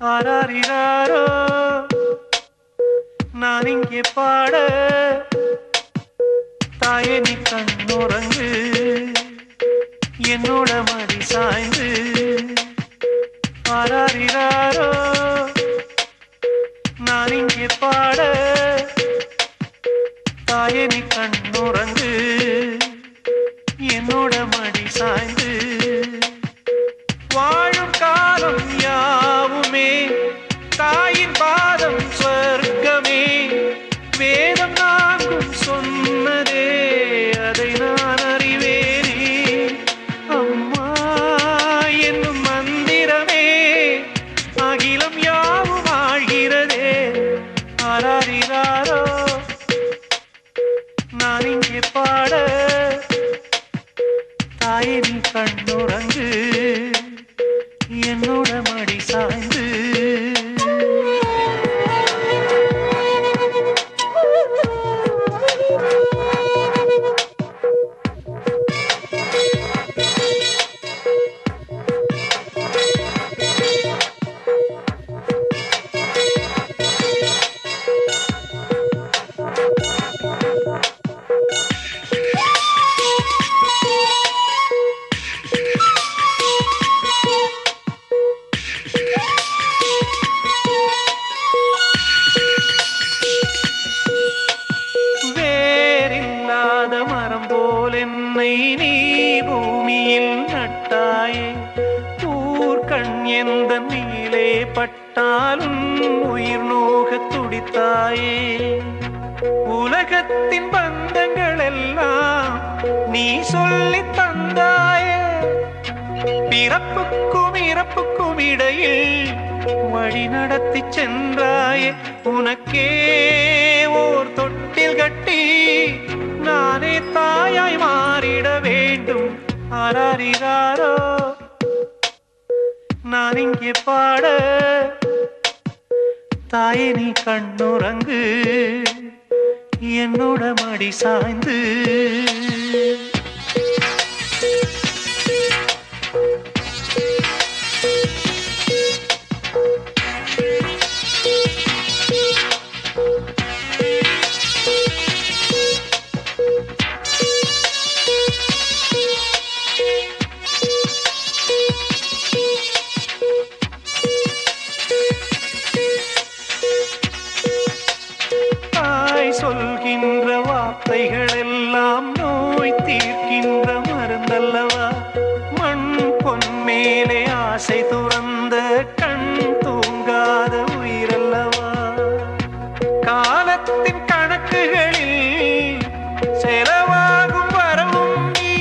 ஆராரிராரோ நான் இங்கே பாட தாயே நீ கண்ணுறங்கு என்னோட மடி சாய்ந்து ஆராரிராரோ நான் இங்கே பாட தாயே நீ கண்ணுறங்கு என்னோட மடி சாய்ந்து வாழும் காலம் யாவுமே தாயின் பாதம் சொர்க்கமே வேதம் நான்கும் சொன்னதே அதை நான் அறிவேனே அம்மா என்னும் மந்திரமே அகிலம் யாவும் ஆழ்கிறதே ஆராரிராரோ நான் இங்கே பாட தாயே நீ கண்ணுறங்கு என்னோட மடி சாய்ந்து என்னை நீ பூமியில் நட்டாயே ஊர்கண் எந்த நீலே பட்டாலும் உயிர் நோக துடித்தாயே உலகத்தின் பந்தங்கள் எல்லாம் நீ சொல்லி தந்தாயே பிறப்புக்கும் இறப்புக்கும் இடையில் வழி நடத்தி சென்றாயே உனக்கே ஓர் தொட்டில் கட்டி நானே தாயாய் மாறிட வேண்டும் ஆராரிராரோ நான் இங்கே பாட தாயே நீ கண்ணுறங்கு என்னோட மடி சாய்ந்து சொல்கின்ற வார்த்தைகள் எல்லாம் நோய் தீர்க்கின்ற மருந்தல்லவா மண் பொன் மேலே ஆசை துறந்த கண் தூங்காத உயிரல்லவா காலத்தின் கணக்குகளில் செலவாகும் வரவும் நீ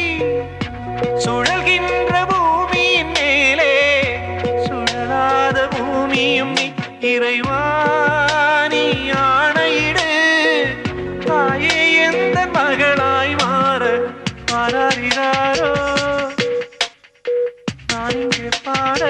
சுழல்கின்ற பூமியின் மேலே சுழலாத பூமியும் நீ இறைவா மகளாய் மாற ஆராரிராரோ நான் இங்கே பாட